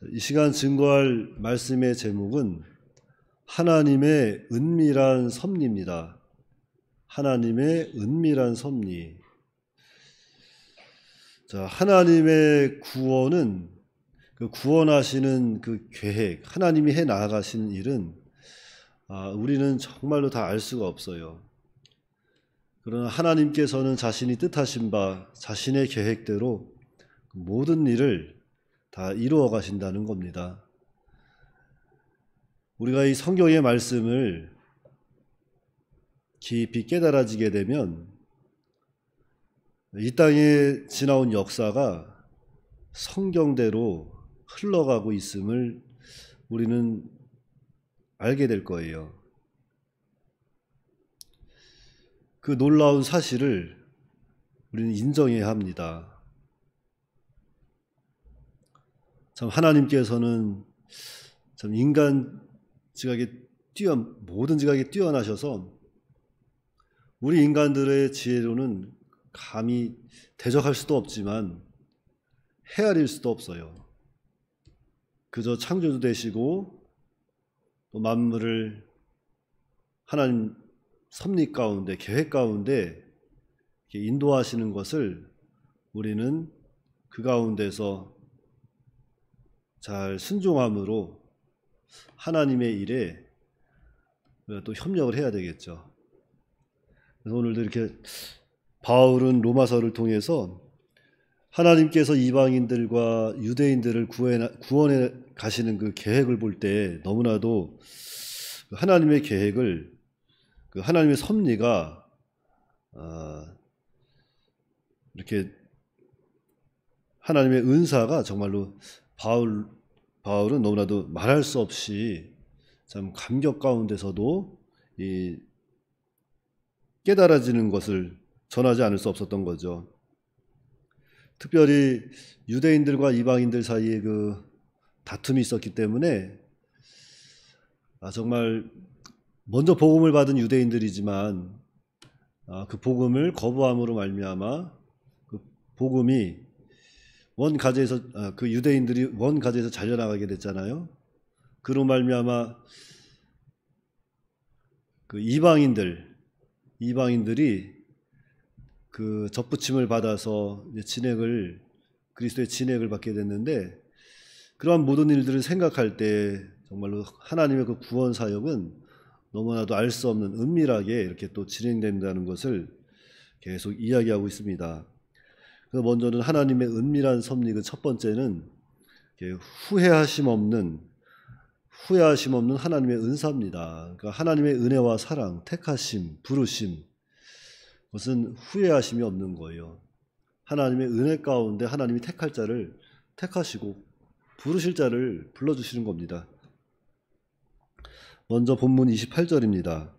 이 시간 증거할 말씀의 제목은 하나님의 은밀한 섭리입니다. 하나님의 은밀한 섭리. 자, 하나님의 구원은 구원하시는 그 계획, 하나님이 해 나아가시는 일은 우리는 정말로 다 알 수가 없어요. 그러나 하나님께서는 자신이 뜻하신 바 자신의 계획대로 모든 일을 다 이루어 가신다는 겁니다. 우리가 이 성경의 말씀을 깊이 깨달아지게 되면 이 땅에 지나온 역사가 성경대로 흘러가고 있음을 우리는 알게 될 거예요. 그 놀라운 사실을 우리는 인정해야 합니다. 참 하나님께서는 참 모든 지각에 뛰어나셔서 우리 인간들의 지혜로는 감히 대적할 수도 없지만 헤아릴 수도 없어요. 그저 창조주 되시고 또 만물을 하나님 섭리 가운데, 계획 가운데 인도하시는 것을 우리는 그 가운데서 잘 순종함으로 하나님의 일에 또 협력을 해야 되겠죠. 그래서 오늘도 이렇게 바울은 로마서를 통해서 하나님께서 이방인들과 유대인들을 구원해 가시는 그 계획을 볼 때 너무나도 하나님의 계획을, 하나님의 섭리가 이렇게 하나님의 은사가 정말로 바울은 너무나도 말할 수 없이 참 감격 가운데서도 이 깨달아지는 것을 전하지 않을 수 없었던 거죠. 특별히 유대인들과 이방인들 사이에 그 다툼이 있었기 때문에 정말 먼저 복음을 받은 유대인들이지만 그 복음을 거부함으로 말미암아 그 복음이 그 유대인들이 원가제에서 잘려나가게 됐잖아요. 그로 말미암아 그 이방인들이 그 접붙임을 받아서 그리스도의 진액을 받게 됐는데, 그러한 모든 일들을 생각할 때 정말로 하나님의 그 구원 사역은 너무나도 알 수 없는 은밀하게 이렇게 또 진행된다는 것을 계속 이야기하고 있습니다. 그래서 먼저는 하나님의 은밀한 섭리, 그 첫 번째는 후회하심 없는 하나님의 은사입니다. 그러니까 하나님의 은혜와 사랑, 택하심, 부르심, 그것은 후회하심이 없는 거예요. 하나님의 은혜 가운데 하나님이 택할 자를 택하시고 부르실 자를 불러주시는 겁니다. 먼저 본문 28절입니다.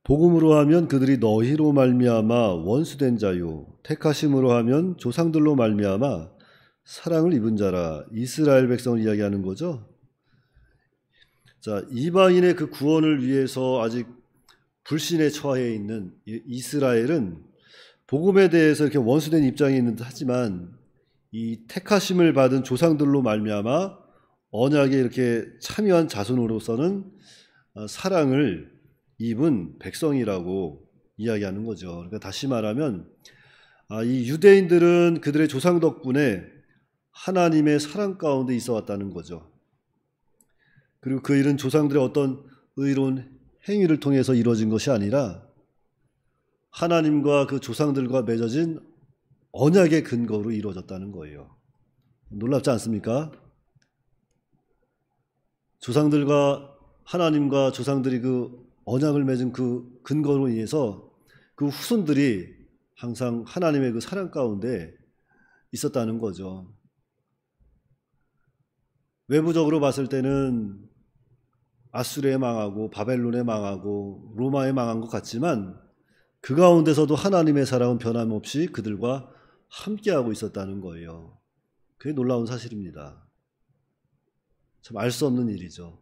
복음으로 하면 그들이 너희로 말미암아 원수된 자요, 택하심으로 하면 조상들로 말미암아 사랑을 입은 자라. 이스라엘 백성을 이야기하는 거죠. 자, 이방인의 그 구원을 위해서 아직 불신에 처해 있는 이스라엘은 복음에 대해서 이렇게 원수된 입장에 있는 듯 하지만 이 택하심을 받은 조상들로 말미암아 언약에 이렇게 참여한 자손으로서는 사랑을 입은 백성이라고 이야기하는 거죠. 그러니까 다시 말하면 이 유대인들은 그들의 조상 덕분에 하나님의 사랑 가운데 있어 왔다는 거죠. 그리고 그 일은 조상들의 어떤 의로운 행위를 통해서 이루어진 것이 아니라 하나님과 그 조상들과 맺어진 언약의 근거로 이루어졌다는 거예요. 놀랍지 않습니까? 하나님과 조상들이 그 언약을 맺은 그 근거로 인해서 그 후손들이 항상 하나님의 그 사랑 가운데 있었다는 거죠. 외부적으로 봤을 때는 아수르에 망하고 바벨론에 망하고 로마에 망한 것 같지만 그 가운데서도 하나님의 사랑은 변함없이 그들과 함께하고 있었다는 거예요. 그게 놀라운 사실입니다. 참 알 수 없는 일이죠.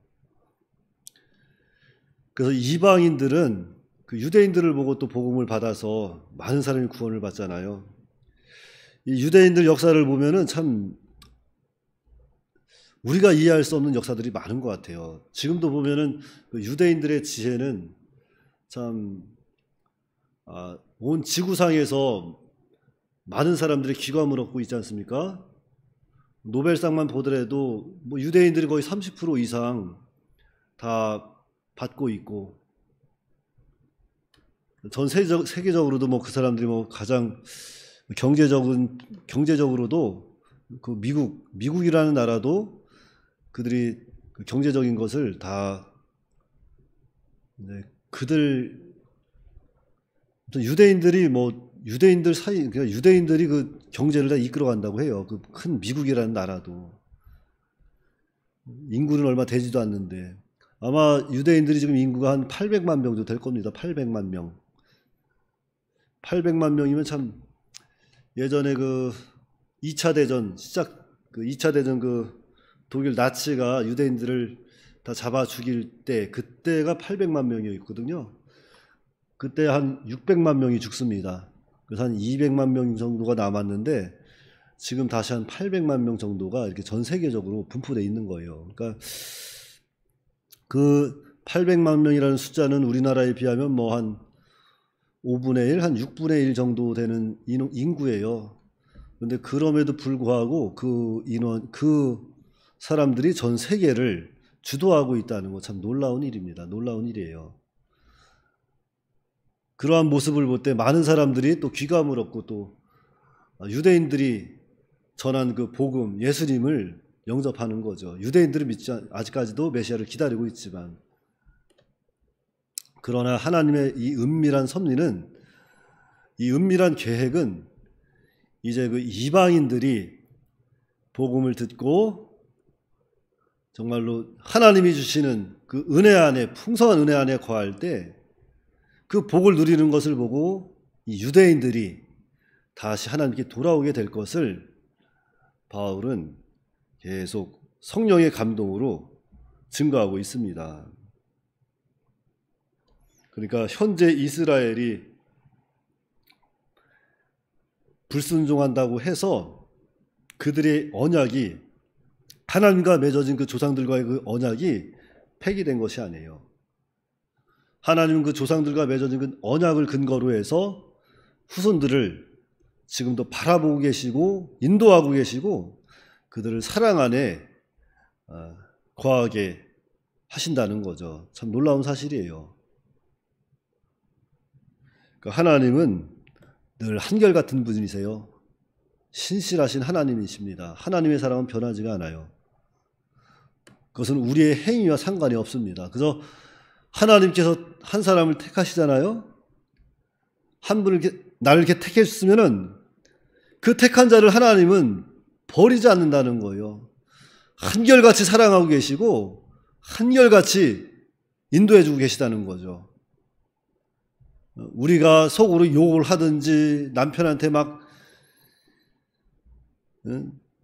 그래서 이방인들은 그 유대인들을 보고 또 복음을 받아서 많은 사람이 구원을 받잖아요. 이 유대인들 역사를 보면은 참 우리가 이해할 수 없는 역사들이 많은 것 같아요. 지금도 보면은 그 유대인들의 지혜는 참, 온 지구상에서 많은 사람들이 귀감을 얻고 있지 않습니까? 노벨상만 보더라도 뭐 유대인들이 거의 30% 이상 다 받고 있고, 전 세계적으로도 뭐 그 사람들이 뭐 가장 경제적으로도 그 미국이라는 나라도 그들이 그 경제적인 것을 다 그들 유대인들 사이, 그러니까 유대인들이 그 경제를 다 이끌어 간다고 해요. 그 큰 미국이라는 나라도 인구는 얼마 되지도 않는데 아마 유대인들이 지금 인구가 한 800만 명 정도 될 겁니다. 800만 명. 800만 명이면 참 예전에 그 2차 대전 그 2차 대전 그 독일 나치가 유대인들을 다 잡아 죽일 때 그때가 800만 명이었거든요. 그때 한 600만 명이 죽습니다. 그래서 한 200만 명 정도가 남았는데 지금 다시 한 800만 명 정도가 이렇게 전 세계적으로 분포되어 있는 거예요. 그러니까 그 800만 명이라는 숫자는 우리나라에 비하면 뭐 한 5분의 1, 한 6분의 1 정도 되는 인구예요. 그런데 그럼에도 불구하고 그 사람들이 전 세계를 주도하고 있다는 거 참 놀라운 일입니다. 놀라운 일이에요. 그러한 모습을 볼 때 많은 사람들이 또 귀감을 얻고 또 유대인들이 전한 그 복음, 예수님을 영접하는 거죠. 유대인들은 아직까지도 메시아를 기다리고 있지만, 그러나 하나님의 이 은밀한 섭리는, 이 은밀한 계획은 이제 그 이방인들이 복음을 듣고 정말로 하나님이 주시는 그 은혜 안에, 풍성한 은혜 안에 거할 때 그 복을 누리는 것을 보고 이 유대인들이 다시 하나님께 돌아오게 될 것을 바울은 계속 성령의 감동으로 증거하고 있습니다. 그러니까 현재 이스라엘이 불순종한다고 해서 그들의 언약이, 하나님과 맺어진 그 조상들과의 그 언약이 폐기된 것이 아니에요. 하나님은 그 조상들과 맺어진 그 언약을 근거로 해서 후손들을 지금도 바라보고 계시고 인도하고 계시고 그들을 사랑 안에 거하게 하신다는 거죠. 참 놀라운 사실이에요. 그러니까 하나님은 늘 한결같은 분이세요. 신실하신 하나님이십니다. 하나님의 사랑은 변하지가 않아요. 그것은 우리의 행위와 상관이 없습니다. 그래서 하나님께서 한 사람을 택하시잖아요. 한 분을 나를 이렇게 택해 주시면은 그 택한 자를 하나님은 버리지 않는다는 거예요. 한결같이 사랑하고 계시고 한결같이 인도해 주고 계시다는 거죠. 우리가 속으로 욕을 하든지 남편한테 막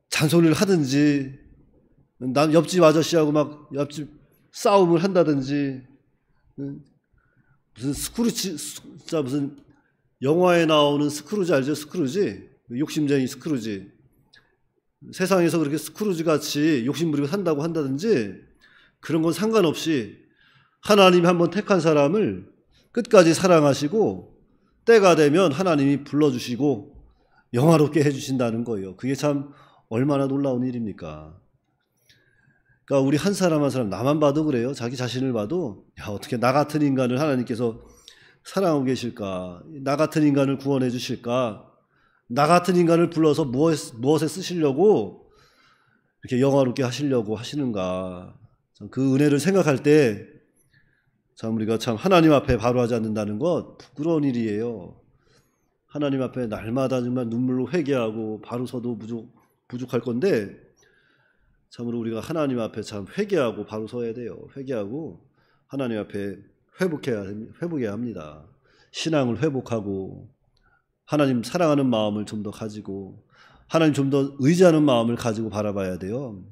잔소리를 하든지 옆집 아저씨하고 막 옆집 싸움을 한다든지, 무슨 스크루지, 진짜 무슨 영화에 나오는 스크루지 알죠? 스크루지, 욕심쟁이 스크루지. 세상에서 그렇게 스크루지 같이 욕심부리고 산다고 한다든지 그런 건 상관없이 하나님이 한번 택한 사람을 끝까지 사랑하시고 때가 되면 하나님이 불러주시고 영화롭게 해주신다는 거예요. 그게 참 얼마나 놀라운 일입니까? 그러니까 우리 한 사람 한 사람 나만 봐도 그래요. 자기 자신을 봐도 야, 어떻게 나 같은 인간을 하나님께서 사랑하고 계실까? 나 같은 인간을 구원해 주실까? 나 같은 인간을 불러서 무엇에 쓰시려고 이렇게 영화롭게 하시려고 하시는가? 그 은혜를 생각할 때 참 우리가 참 하나님 앞에 바로 하지 않는다는 것 부끄러운 일이에요. 하나님 앞에 날마다 정말 눈물로 회개하고 바로 서도 부족할 건데 참으로 우리가 하나님 앞에 참 회개하고 바로 서야 돼요. 회개하고 하나님 앞에 회복해야 합니다. 신앙을 회복하고 하나님 사랑하는 마음을 좀 더 가지고 하나님 좀 더 의지하는 마음을 가지고 바라봐야 돼요.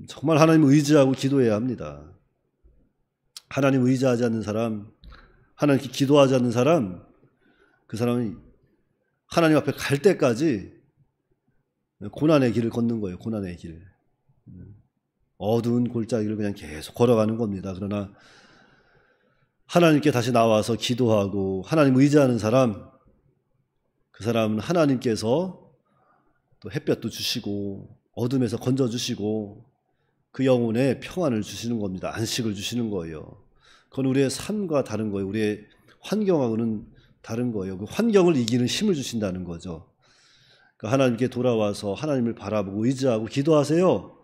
정말 하나님을 의지하고 기도해야 합니다. 하나님 의지하지 않는 사람, 하나님께 기도하지 않는 사람, 그 사람은 하나님 앞에 갈 때까지 고난의 길을 걷는 거예요. 고난의 길. 어두운 골짜기를 그냥 계속 걸어가는 겁니다. 그러나 하나님께 다시 나와서 기도하고 하나님 의지하는 사람, 그 사람은 하나님께서 또 햇볕도 주시고 어둠에서 건져주시고 그 영혼에 평안을 주시는 겁니다. 안식을 주시는 거예요. 그건 우리의 삶과 다른 거예요. 우리의 환경하고는 다른 거예요. 그 환경을 이기는 힘을 주신다는 거죠. 그러니까 하나님께 돌아와서 하나님을 바라보고 의지하고 기도하세요.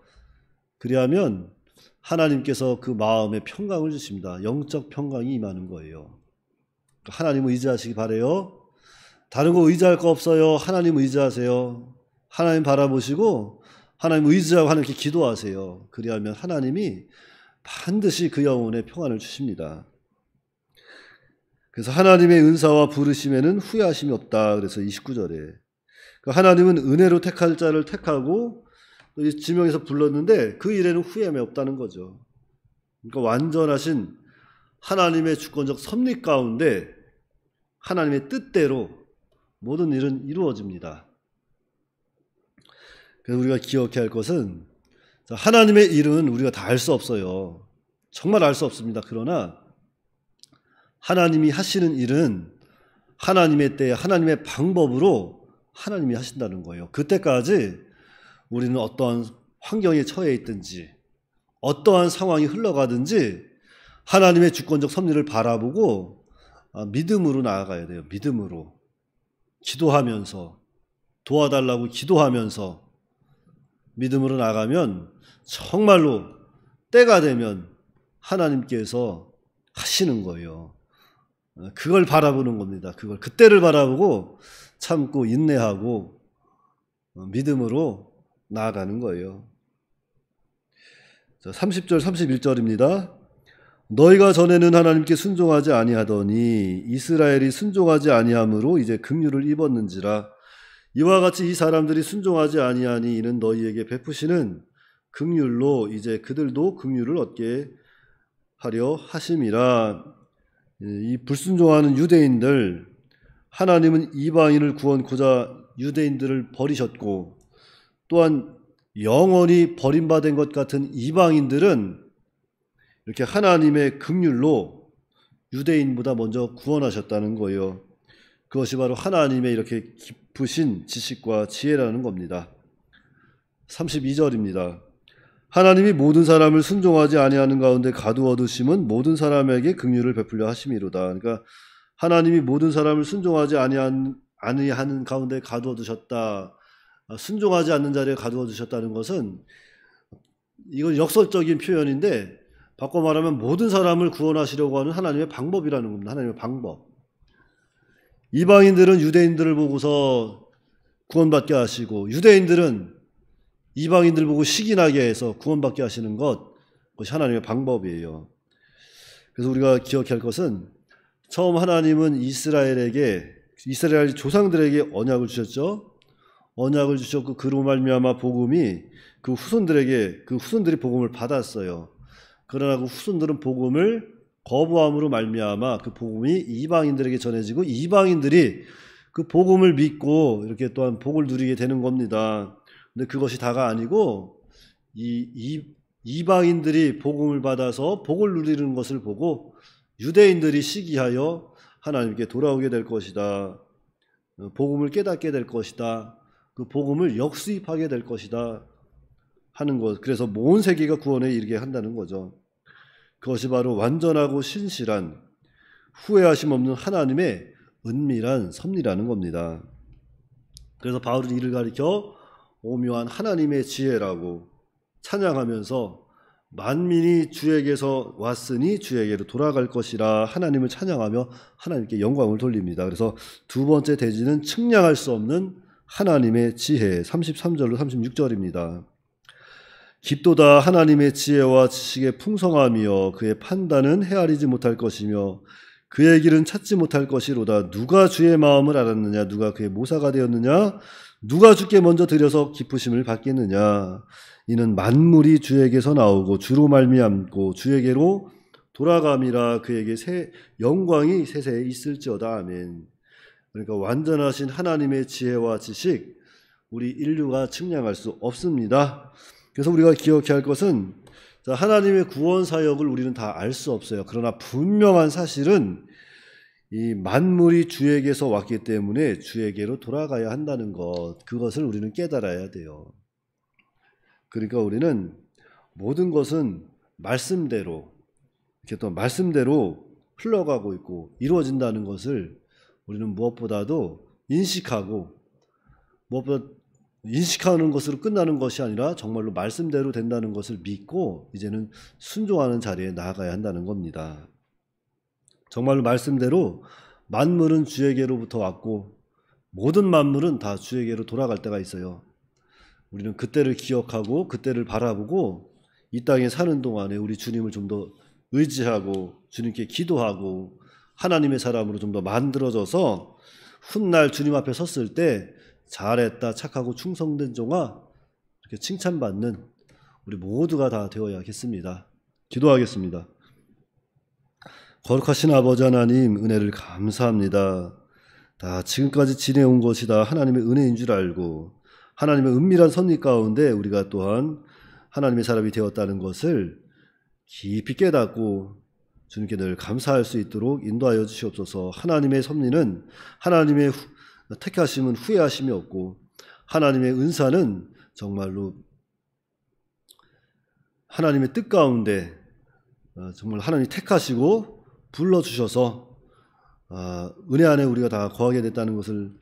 그리하면 하나님께서 그 마음에 평강을 주십니다. 영적 평강이 임하는 거예요. 그러니까 하나님을 의지하시기 바라요. 다른 거 의지할 거 없어요. 하나님 의지하세요. 하나님 바라보시고 하나님 의지하고 하나님께 기도하세요. 그리하면 하나님이 반드시 그 영혼에 평안을 주십니다. 그래서 하나님의 은사와 부르심에는 후회하심이 없다. 그래서 29절에 하나님은 은혜로 택할 자를 택하고 지명해서 불렀는데 그 일에는 후회함이 없다는 거죠. 그러니까 완전하신 하나님의 주권적 섭리 가운데 하나님의 뜻대로 모든 일은 이루어집니다. 그래서 우리가 기억해야 할 것은 하나님의 일은 우리가 다 알 수 없어요. 정말 알 수 없습니다. 그러나 하나님이 하시는 일은 하나님의 때에 하나님의 방법으로 하나님이 하신다는 거예요. 그때까지 우리는 어떠한 환경에 처해 있든지 어떠한 상황이 흘러가든지 하나님의 주권적 섭리를 바라보고 믿음으로 나아가야 돼요. 믿음으로 기도하면서 도와달라고 기도하면서 믿음으로 나가면 정말로 때가 되면 하나님께서 하시는 거예요. 그걸 바라보는 겁니다. 그때를 바라보고 참고 인내하고 믿음으로 나아가는 거예요. 30절 31절입니다. 너희가 전에는 하나님께 순종하지 아니하더니 이스라엘이 순종하지 아니함으로 이제 긍휼을 입었는지라. 이와 같이 이 사람들이 순종하지 아니하니 이는 너희에게 베푸시는 긍휼로 이제 그들도 긍휼을 얻게 하려 하심이라. 이 불순종하는 유대인들, 하나님은 이방인을 구원코자 유대인들을 버리셨고 또한 영원히 버림받은 것 같은 이방인들은 이렇게 하나님의 긍휼로 유대인보다 먼저 구원하셨다는 거예요. 그것이 바로 하나님의 이렇게 깊으신 지식과 지혜라는 겁니다. 32절입니다. 하나님이 모든 사람을 순종하지 아니하는 가운데 가두어 두심은 모든 사람에게 긍휼을 베풀려 하심이로다. 그러니까 하나님이 모든 사람을 순종하지 아니하는 가운데 가두어 두셨다. 순종하지 않는 자리에 가두어 두셨다는 것은 이건 역설적인 표현인데 바꿔 말하면 모든 사람을 구원하시려고 하는 하나님의 방법이라는 겁니다. 하나님의 방법. 이방인들은 유대인들을 보고서 구원받게 하시고 유대인들은 이방인들 보고 시기나게 해서 구원받게 하시는 그것이 하나님의 방법이에요. 그래서 우리가 기억해야 할 것은 처음 하나님은 이스라엘 조상들에게 언약을 주셨죠. 언약을 주셨고 그로 말미암아 복음이 그 후손들이 복음을 받았어요. 그러나 그 후손들은 복음을 거부함으로 말미암아 그 복음이 이방인들에게 전해지고 이방인들이 그 복음을 믿고 이렇게 또한 복을 누리게 되는 겁니다. 근데 그것이 다가 아니고 이방인들이 복음을 받아서 복을 누리는 것을 보고 유대인들이 시기하여 하나님께 돌아오게 될 것이다. 복음을 깨닫게 될 것이다. 그 복음을 역수입하게 될 것이다 하는 것. 그래서 온 세계가 구원에 이르게 한다는 거죠. 그것이 바로 완전하고 신실한 후회하심 없는 하나님의 은밀한 섭리라는 겁니다. 그래서 바울은 이를 가리켜 오묘한 하나님의 지혜라고 찬양하면서 만민이 주에게서 왔으니 주에게로 돌아갈 것이라 하나님을 찬양하며 하나님께 영광을 돌립니다. 그래서 두 번째 대지는 측량할 수 없는 하나님의 지혜, 33절로 36절입니다. 깊도다 하나님의 지혜와 지식의 풍성함이여 그의 판단은 헤아리지 못할 것이며 그의 길은 찾지 못할 것이로다. 누가 주의 마음을 알았느냐? 누가 그의 모사가 되었느냐? 누가 주께 먼저 들여서 기쁘심을 받겠느냐? 이는 만물이 주에게서 나오고 주로 말미암고 주에게로 돌아감이라. 그에게 영광이 세세에 있을지어다. 아멘. 그러니까 완전하신 하나님의 지혜와 지식, 우리 인류가 측량할 수 없습니다. 그래서 우리가 기억해야 할 것은 하나님의 구원 사역을 우리는 다 알 수 없어요. 그러나 분명한 사실은 이 만물이 주에게서 왔기 때문에 주에게로 돌아가야 한다는 것, 그것을 우리는 깨달아야 돼요. 그러니까 우리는 모든 것은 말씀대로, 이렇게 또 말씀대로 흘러가고 있고 이루어진다는 것을 우리는 무엇보다도 인식하는 것으로 끝나는 것이 아니라 정말로 말씀대로 된다는 것을 믿고 이제는 순종하는 자리에 나아가야 한다는 겁니다. 정말로 말씀대로 만물은 주에게로부터 왔고 모든 만물은 다 주에게로 돌아갈 때가 있어요. 우리는 그때를 기억하고 그때를 바라보고 이 땅에 사는 동안에 우리 주님을 좀 더 의지하고 주님께 기도하고 하나님의 사람으로 좀 더 만들어져서 훗날 주님 앞에 섰을 때 잘했다, 착하고 충성된 종아, 이렇게 칭찬받는 우리 모두가 다 되어야겠습니다. 기도하겠습니다. 거룩하신 아버지 하나님, 은혜를 감사합니다. 다 지금까지 지내온 것이 다 하나님의 은혜인 줄 알고 하나님의 은밀한 섭리 가운데 우리가 또한 하나님의 사람이 되었다는 것을 깊이 깨닫고 주님께 늘 감사할 수 있도록 인도하여 주시옵소서. 하나님의 섭리는, 하나님의 택하심은 후회하심이 없고 하나님의 은사는 정말로 하나님의 뜻 가운데 정말 하나님이 택하시고 불러주셔서 은혜 안에 우리가 다 거하게 됐다는 것을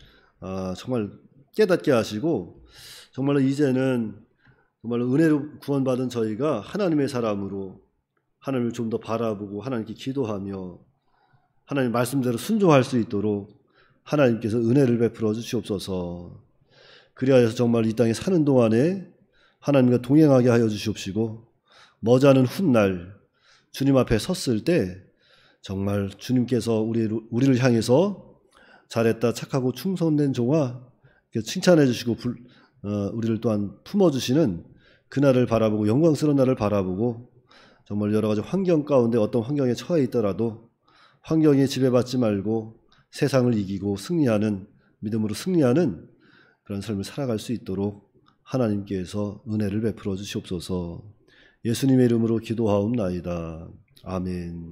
정말 깨닫게 하시고, 정말로 이제는 정말로 은혜로 구원받은 저희가 하나님의 사람으로 하나님을 좀 더 바라보고 하나님께 기도하며 하나님 말씀대로 순종할 수 있도록 하나님께서 은혜를 베풀어 주시옵소서. 그리하여서 정말 이 땅에 사는 동안에 하나님과 동행하게 하여 주시옵시고 머지않은 훗날 주님 앞에 섰을 때 정말 주님께서 우리를 향해서 잘했다, 착하고 충성된 종아 칭찬해 주시고 우리를 또한 품어주시는 그날을 바라보고, 영광스러운 날을 바라보고 정말 여러 가지 환경 가운데 어떤 환경에 처해 있더라도 환경에 지배받지 말고 세상을 이기고 승리하는, 믿음으로 승리하는 그런 삶을 살아갈 수 있도록 하나님께서 은혜를 베풀어 주시옵소서. 예수님의 이름으로 기도하옵나이다. 아멘.